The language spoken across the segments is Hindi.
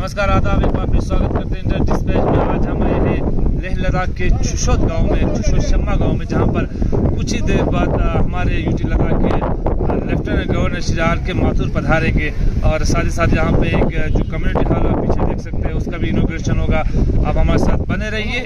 नमस्कार, आदाब, एक बार फिर स्वागत करते हैं इंटर डिस्पैच में। आज हम आए हैं लेह लद्दाख के चुशोत गांव में, चुशोत शम्मा गांव में, जहां पर कुछ ही देर बाद हमारे यूटी लद्दाख के लेफ्टिनेंट गवर्नर शिरार के माथुर पधारेंगे और साथ ही साथ यहाँ पे एक जो कम्युनिटी हॉल आप पीछे देख सकते हैं उसका भी इनॉग्रेशन होगा। आप हमारे साथ बने रहिए।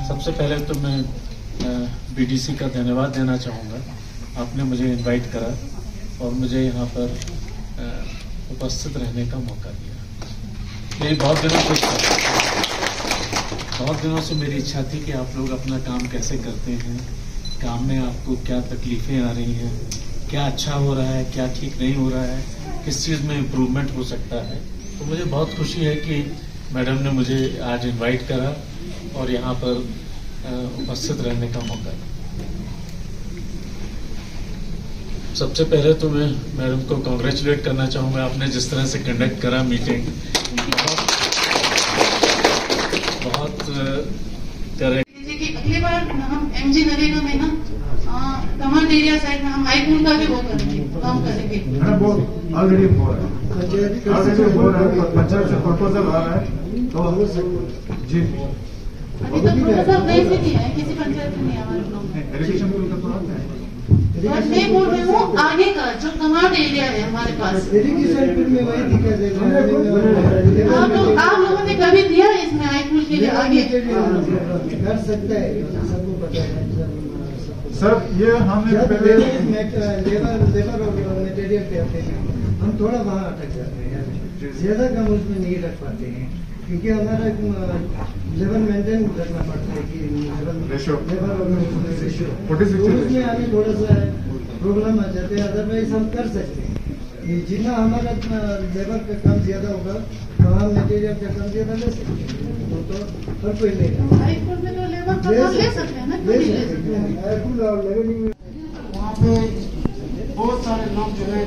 सबसे पहले तो मैं बीडीसी का धन्यवाद देना चाहूँगा। आपने मुझे इनवाइट करा और मुझे यहाँ पर उपस्थित रहने का मौका दिया। मेरी बहुत दिनों से मेरी इच्छा थी कि आप लोग अपना काम कैसे करते हैं, काम में आपको क्या तकलीफ़ें आ रही हैं, क्या अच्छा हो रहा है, क्या ठीक नहीं हो रहा है, किस चीज़ में इम्प्रूवमेंट हो सकता है। तो मुझे बहुत खुशी है कि मैडम ने मुझे आज इनवाइट करा और यहाँ पर उपस्थित रहने का मौका। सबसे पहले तो मैं मैडम को कांग्रेचुलेट करना चाहूँगा। आपने जिस तरह से कंडक्ट करा मीटिंग, बहुत करेक्ट। अगली बार हम एमजी नरेगा में ना कमांड एरिया साइड में हम हाईकूल का भी वो करेंगे, काम करेंगे। ऑलरेडी हो रहा है, पंचायत से प्रपोजल आ रहा है तो जी अभी तक प्रपोजल गए से नहीं है, किसी पंचायत में नहीं हमारे लोग। एजुकेशन को लेकर तो आता है। मैं बोल रही हूँ आगे का जो कमांड एरिया है हमारे पास, आप लोगों ने कभी दिया इसमें हाईकूल के लिए आगे कर सकता है, सबको पता है सर। ये हमें पहले लेबर और मटेरियल कहते हैं, हम थोड़ा वहाँ अटक जाते हैं, ज्यादा कम उसमें नहीं रख पाते हैं क्योंकि हमारा लेवल मेंटेन रखना पड़ता है कि लेबर और रेशियो उसमें हमें थोड़ा सा प्रॉब्लम आ जाते हैं। अदरवाइज हम कर सकते हैं, जितना हमारा लेबर का काम ज्यादा होगा तो हम मटेरियल का काम ज्यादा ले सकते हैं। तो हर कोई लेगा ले सकते हैं ना। वहाँ पे बहुत सारे लोग जो है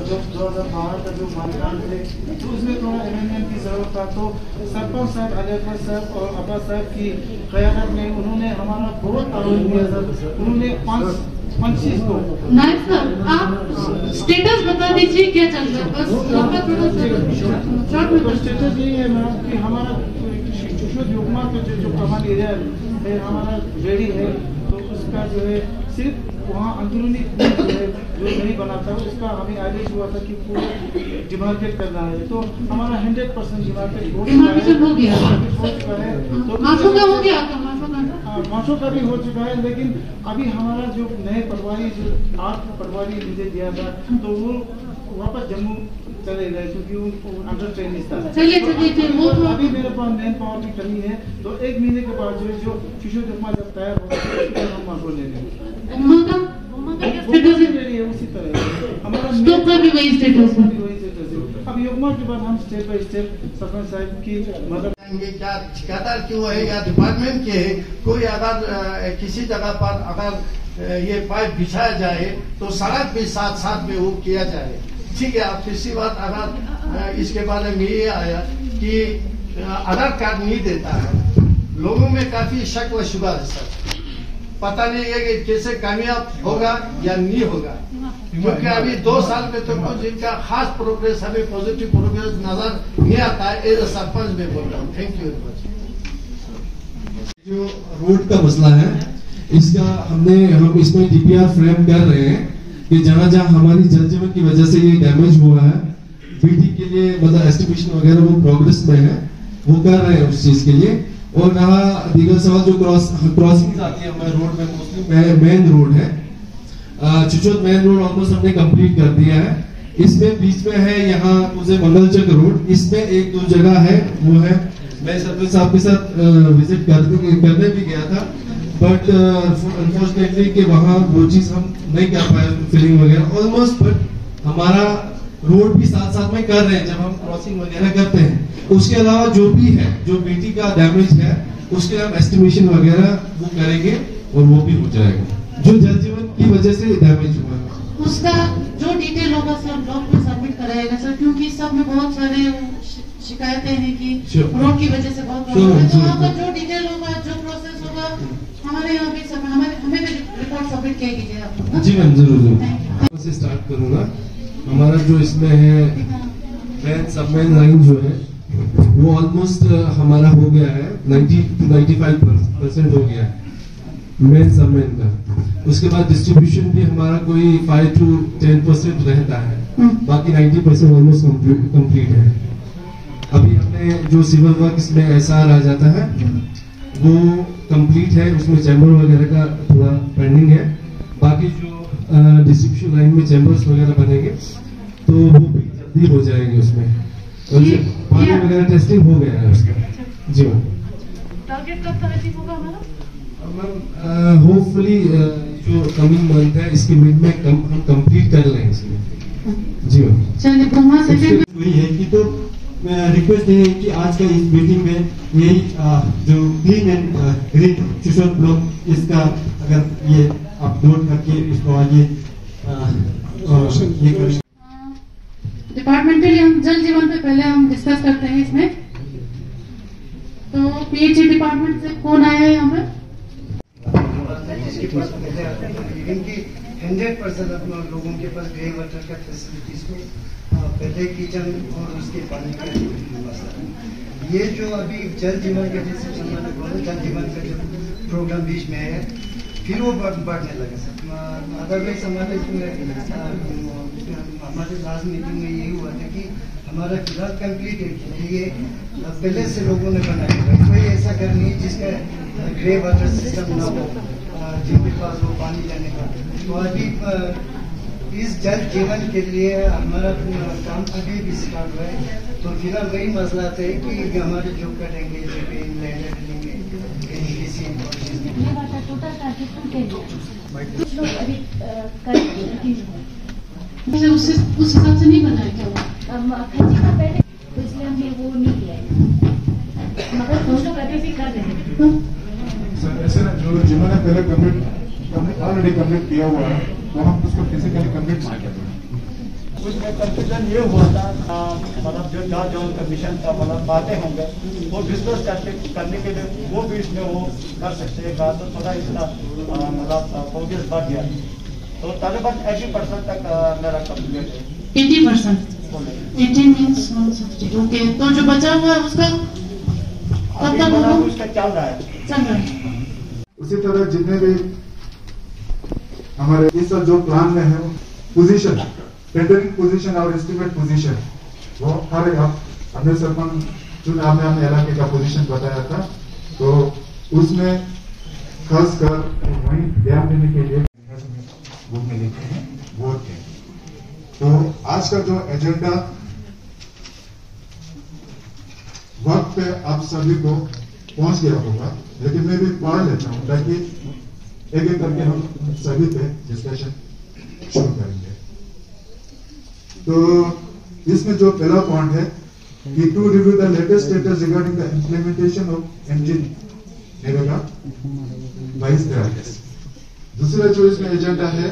जो 2012 का जो मतदान थे तो उसमें थोड़ा अमेंडमेंट की जरूरत था। तो सरपंच साहब, अलीफर साहब और अब्बास साहब की क़यादत में उन्होंने हमारा बहुत ताउन किया सर। उन्होंने 25 को नाइफ सर, आप स्टेटस बता दीजिए क्या चल रहा है, बस आपका थोड़ा सा स्टेटस यही है मैडम कि हमारा युगमा का जो कमांड एरिया है हमारा रेडी है, तो उसका जो है सिर्फ वहाँ अंदरूनी जो नहीं बना था उसका हमें आदेश हुआ था कि पूरा डिमार्केट करना है। तो हमारा 100% डिमार्केट हो चुका है। तो माशों का भी हो चुका है, लेकिन अभी हमारा जो नए पटवारी जो 8 पटवारी मुझे दिया था तो वो वापस जम्मू चले गए क्योंकि वो अंडर ट्रेनिंग था। अभी मेरे पास मैन पावर की कमी है, तो 1 महीने के बाद जो शिशु जमा जब तैयार होगा हम माशो ले लेंगे। उसी तरह हमारा भी वही स्टेटस है। अब युग्मा के बाद हम स्टेप बाई स्टेप सरपंच साहब की मदद क्या ठेकेदार क्यों है या डिपार्टमेंट के है, कोई अगर किसी जगह पर अगर ये पाइप बिछाया जाए तो सड़क भी साथ साथ में वो किया जाए। ठीक है, अब तीसरी बात अगर इसके बारे में ये आया कि आधार कार्ड नहीं देता है, लोगों में काफी शक व शुबा है सर। पता नहीं है कि कैसे कामयाब होगा या नहीं होगा, क्योंकि अभी 2 साल में तो कुछ इनका खास प्रोग्रेस, हमें पॉजिटिव प्रोग्रेस नजर नहीं आता है। एज अ सरपंच में बोल रहा हूँ। Thank you very much. जो रोड का मसला है, इसका हम इसमें डीपीआर फ्रेम कर रहे हैं कि जहाँ जहाँ हमारी जल जीवन की वजह से ये डैमेज हुआ है, बीटी के लिए मतलब एस्टिमेशन वगैरह वो प्रोग्रेस में है, वो कर रहे हैं उस चीज के लिए। और रहा दीगर सवाल जो क्रॉसिंग आती है हमारे रोड में, मोस्टली मेन रोड है, चुचोद मेन रोड ऑलमोस्ट हमने कंप्लीट कर दिया है। इसमें बीच में है यहाँ मुझे मंगलचक रोड, इसमें 1-2 जगह है, वो है मैं सरपंच साहब के साथ विजिट करने भी गया था, बट अनफॉर्चुनेटली कि वहाँ वो चीज हम नहीं कर पाए, फिलिंग वगैरह ऑलमोस्ट। बट हमारा रोड भी साथ साथ में कर रहे हैं जब हम क्रॉसिंग वगैरह करते हैं। उसके अलावा जो भी है, जो बीटी का डैमेज है, उसके हम एस्टिमेशन वगैरह वो करेंगे और वो भी हो जाएगा जो जल जीवन की वजह से डैमेज हुआ है। उसका जो डिटेल होगा सर ब्लॉग में सबमिट कराएगा सर, क्योंकि सब में बहुत सारे शिकायतें हैं कि रोड की वजह से बहुत प्रॉब्लम है। तो वहाँ पर जो डिटेल होगा, जो प्रोसेस होगा, हमारे यहाँ भी सब हमें भी रिपोर्ट सबमिट किया कीजिएगा। जी मैम, जरूर से स्टार्ट करूंगा। हमारा जो इसमें है मेन सब मेन लाइन जो है वो ऑलमोस्ट हमारा हो गया है, 90-95% हो गया है मेन सब मेन का। उसके बाद डिस्ट्रीब्यूशन भी हमारा कोई 5-10% रहता है, बाकी 90% ऑलमोस्ट कंप्लीट है। अभी हमने जो सिविल वर्क इसमें एसआर आ जाता है वो कंप्लीट है, उसमें चैम्बर वगैरह का थोड़ा पेंडिंग है। बाकी जो डिस्ट्रीब्यूशन लाइन में चैम्बर्स वगैरह बनेंगे तो वो भी जल्दी हो जाएंगे उसमें, और पानी वगैरह टेस्टिंग हो गया है उसका। जी मैम, टारगेट कब तक अचीव होगा हमारा? मैम होपफुली जो कमिंग मंथ है इसके मिड में हम कंप्लीट कर लेंगे इसमें। जी मैम, चलिए ब्रह्मा सेकंड वही है कि तो रिक्वेस्ट है कि आज का इस मीटिंग में यही जो क्लीन एंड ग्रीन चुशोद ब्लॉक, इसका अगर ये आप नोट करके इसको आगे ये करें। डिपार्टमेंटली हम जल जीवन पे पहले हम डिस्कस करते हैं इसमें। तो पीएचई डिपार्टमेंट से कौन आया है यहाँ पे? इनकी 100% अपना लोगों के पास ग्रे वाटर का फैसिलिटीज को पहले किचन और उसके पानी का मसला। ये जो अभी जल जीवन का जैसे जल जीवन का जो प्रोग्राम बीच में है, फिर वो बढ़ने लगा सर। अदरवाइज हमारे लास्ट मीटिंग में यही हुआ था कि हमारा फिलहाल कंप्लीट है, ये पहले से लोगों ने बनाया है। कोई ऐसा घर नहीं जिसका ग्रे वाटर सिस्टम ना हो, जिनके पास वो पानी लेने का। तो अभी इस जल जीवन के लिए हमारा काम अभी भी स्टार्ट हुआ है। तो फिलहाल वही मसला आता है कि हमारे जो करेंगे उस हिसाब से नहीं बनाया क्या पहले, तो इसलिए हमने वो नहीं किया है, मगर दोनों करके भी कर रहे हैं। सर ऐसे ना जो जिन्होंने पहले ऑलरेडी कंप्लीट किया हुआ है वो हम उसको फिजिकली कंप्लीट नहीं करते। उसमें कंफ्यूजन ये हुआ था, मतलब जो जहाँ जो कमीशन का मतलब बातें होंगे वो डिस्कस करने के लिए वो भी इसमें वो कर सकते हैं। तो थोड़ा इसका मतलब प्रोग्रेस बढ़ गया, तो तकरीबन 80% तक मेरा कंप्लीट है। 80%? 80 मीन्स 160। ओके, तो जो बचा हुआ है उसका कब तक होगा? उसका चल रहा है। उसी तरह जितने भी हमारे इस जो प्लान में है पोजीशन, टेंडरिंग पोजीशन और एस्टिमेट पोजीशन, वो हर अपने सरपंच जो आपने अपने इलाके का पोजीशन बताया था, तो उसमें खासकर वही ध्यान देने के लिए बुक में लिखे हैं वोट के। तो आज का जो एजेंडा वक्त पे आप सभी को पहुंच गया होगा, लेकिन मैं भी पढ़ लेता हूं ताकि एक एक करके हम सभी पे डिस्कशन शुरू करेंगे। तो इसमें जो पहला पॉइंट है कि to review the latest status regarding the implementation of MG NREGA 22-23। दूसरा जो इसमें एजेंडा है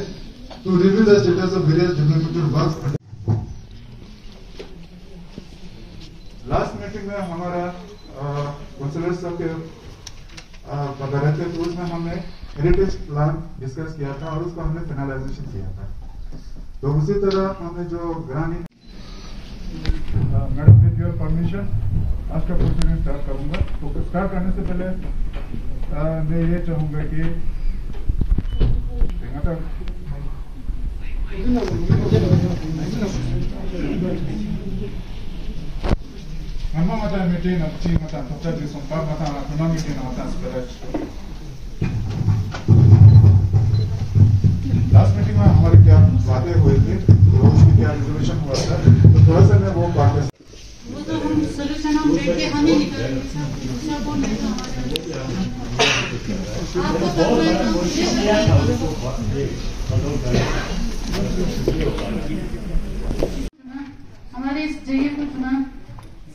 to review the status of various developmental works. Last meeting में हमारा काउंसलर सब के वगैरह थे, तो उसमें हमने हेरिटेज प्लान डिस्कस किया था और उसको हमने फाइनलाइजेशन किया था। तो उसी तरह हमने जो ग्रामीण मैडम विद योर परमिशन आज का प्रोसीडिंग स्टार्ट करूंगा। तो स्टार्ट करने से पहले मैं ये चाहूंगा कि meeting of team at the last meeting में हमारे क्या बातें हुई थी, उसकी क्या रिजोल्यूशन हुआ था, तो थोड़ा सा मैं वो बातें वो तो हम सोल्यूशन हम बैठ के हम ही निकालेंगे सर, दूसरा कौन नहीं हमारे इस जगह को चुना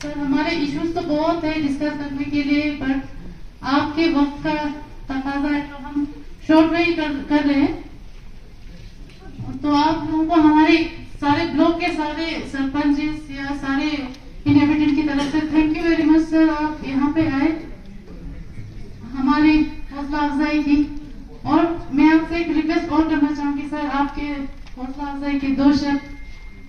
सर। हमारे इश्यूज तो बहुत है डिस्कस करने के लिए, बट आपके वक्त का तकाजा है तो हम शॉर्ट में ही कर रहे हैं। तो आप लोगों को हमारे सारे ब्लॉक के सारे सरपंच या सारे इनहेबिटेंट की तरफ से thank you very much sir. आप यहाँ पे आए, हमारी हौसला अफजाई की। और मैं आपसे एक रिक्वेस्ट और करना चाहूंगी सर, आपके हौसला अफजाई के 2 शब्द।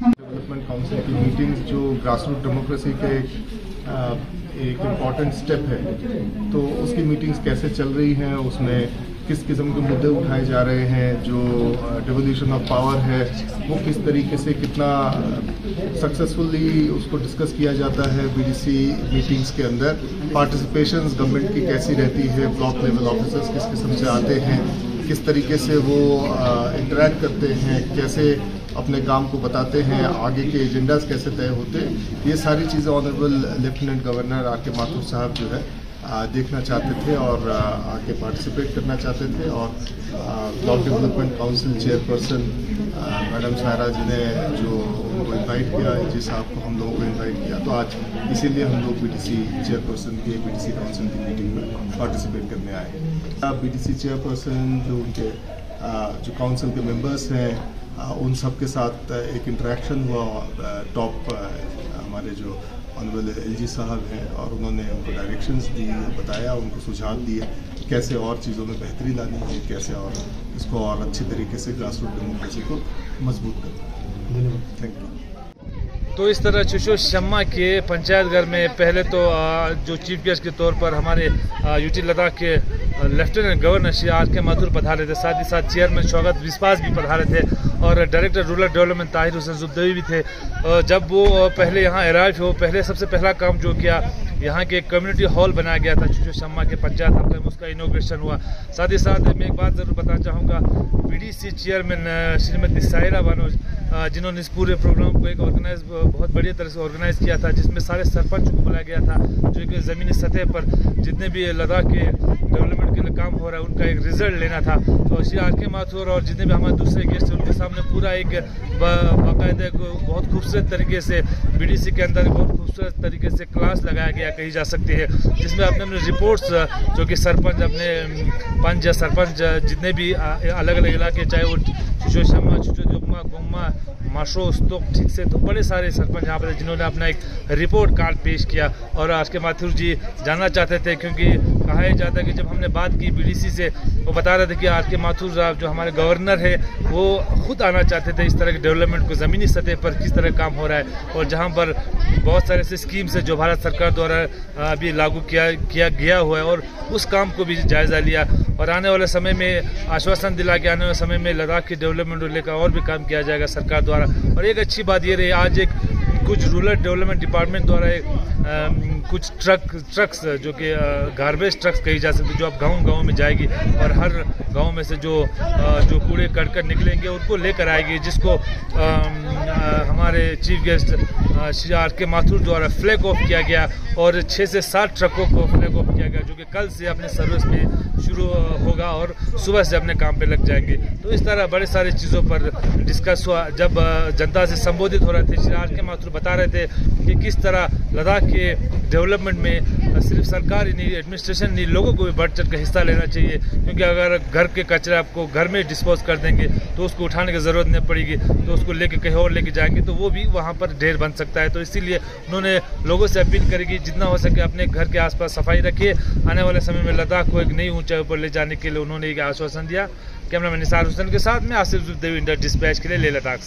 डेवलपमेंट काउंसिल की मीटिंग्स जो ग्रासरूट डेमोक्रेसी का एक इम्पॉर्टेंट स्टेप है, तो उसकी मीटिंग्स कैसे चल रही हैं, उसमें किस किस्म के मुद्दे उठाए जा रहे हैं, जो डिवोल्यूशन ऑफ पावर है वो किस तरीके से कितना सक्सेसफुली उसको डिस्कस किया जाता है बीडीसी मीटिंग्स के अंदर, पार्टिसिपेशंस गवर्नमेंट की कैसी रहती है, ब्लॉक लेवल ऑफिसर्स किस किस्म से आते हैं, किस तरीके से वो इंटरैक्ट करते हैं, कैसे अपने काम को बताते हैं, आगे के एजेंडाज कैसे तय होते हैं, ये सारी चीज़ें ऑनरेबल लेफ्टिनेंट गवर्नर आके माथुर साहब जो है देखना चाहते थे और आके पार्टिसिपेट करना चाहते थे। और block development council chairperson madam Saira ji ने जो उनको इनवाइट किया, जी साहब को हम लोगों को इनवाइट किया, तो आज इसीलिए हम लोग बीडीसी चेयरपर्सन की बीडीसी काउंसिल की मीटिंग में पार्टिसिपेट करने आए। बीडीसी चेयरपर्सन जो उनके जो काउंसिल के मेंबर्स हैं उन सब के साथ एक इंटरेक्शन हुआ। टॉप हमारे जो ऑनरेबल एलजी साहब हैं और उन्होंने उनको डायरेक्शंस दी, बताया, उनको सुझाव दिए कैसे और चीज़ों में बेहतरी लानी है, कैसे और इसको और अच्छे तरीके से ग्रासरूट डेमोक्रेसी को मजबूत करना है। Thank you. तो इस तरह चुशो शम्मा के पंचायत घर में पहले तो जो चीफ गेस्ट के तौर पर हमारे यूटी लद्दाख के लेफ्टिनेंट गवर्नर श्री आर के माथुर पधारे थे, साथ ही साथ चेयरमैन शौकत विश्वास भी पधारे थे और director rural development Tahir Hussain जुब्देवी भी थे। जब वो पहले यहाँ अराइव हो, पहले सबसे पहला काम जो किया, यहाँ के कम्युनिटी हॉल बनाया गया था चुशो शम्मा के पंचायत हल्के में, उसका इनोग्रेशन हुआ। साथ ही साथ मैं एक बात ज़रूर बताना चाहूँगा, बीडीसी चेयरमैन श्रीमती सायरा बानो जिन्होंने इस पूरे प्रोग्राम को एक बहुत बढ़िया तरह से ऑर्गेनाइज किया था, जिसमें सारे सरपंच को बुलाया गया था, जो कि ज़मीनी सतह पर जितने भी लद्दाख के डेवलपमेंट के लिए काम हो रहा है उनका एक रिजल्ट लेना था। तो श्री आर के माथुर और जितने भी हमारे दूसरे गेस्ट हैं उनके सामने पूरा एक बाकायदा बहुत खूबसूरत तरीके से बीडीसी के अंदर बहुत खूबसूरत तरीके से क्लास लगाया गया कही जा सकती है, जिसमें अपने अपने रिपोर्ट्स जो कि सरपंच अपने पंच या सरपंच जितने भी अलग अलग इलाके, चाहे वो चुशो शम्मा, चुशो जोगमा, गोमा, माशो, स्तोक, ठीक से, तो बड़े सारे सरपंच यहाँ पर जिन्होंने अपना एक रिपोर्ट कार्ड पेश किया। और आज के माथुर जी जानना चाहते थे, क्योंकि कहा जाता है कि जब हमने बात की बीडीसी से, वो बता रहे थे कि आर के माथुर साहब जो हमारे गवर्नर है वो खुद आना चाहते थे इस तरह के डेवलपमेंट को ज़मीनी सतह पर किस तरह काम हो रहा है, और जहाँ पर बहुत सारे ऐसे स्कीम्स है जो भारत सरकार द्वारा अभी लागू किया गया हुआ है, और उस काम को भी जायज़ा लिया। और आने वाले समय में आश्वासन दिला के आने वाले समय में लद्दाख की डेवलपमेंट को लेकर और भी काम किया जाएगा सरकार द्वारा। और एक अच्छी बात ये रही, आज एक कुछ रूरल डेवलपमेंट डिपार्टमेंट द्वारा कुछ ट्रक्स जो कि गार्बेज ट्रक्स कही जा सकती है, जो अब गांव में जाएगी और हर गांव में से जो कूड़े कड़कर निकलेंगे उनको लेकर आएगी, जिसको हमारे चीफ गेस्ट श्री आर के माथुर द्वारा फ्लैग ऑफ किया गया और 6 से 7 ट्रकों को फ्लैग ऑफ किया गया, जो कि कल से अपने सर्विस में शुरू होगा और सुबह से अपने काम पे लग जाएंगे। तो इस तरह बड़े सारे चीज़ों पर डिस्कस हुआ। जब जनता से संबोधित हो रहे थे, श्री आर के माथुर बता रहे थे कि किस तरह लद्दाख के डेवलपमेंट में सिर्फ सरकार ही नहीं, एडमिनिस्ट्रेशन नहीं, लोगों को भी बढ़ चढ़ कर हिस्सा लेना चाहिए, क्योंकि अगर घर के कचरे आपको घर में डिस्पोज कर देंगे तो उसको उठाने की ज़रूरत नहीं पड़ेगी, तो उसको लेके कहीं और लेके जाएंगे तो वो भी वहाँ पर ढेर बन सकता है। तो इसीलिए उन्होंने लोगों से अपील करेगी जितना हो सके अपने घर के आसपास सफाई रखिए। आने वाले समय में लद्दाख को एक नई ऊंचाई पर ले जाने के लिए उन्होंने एक आश्वासन दिया। कैमरामैन निसार हुसैन के साथ में आसिफ देवी, इंडिया डिस्पैच के लिए लेह लद्दाख।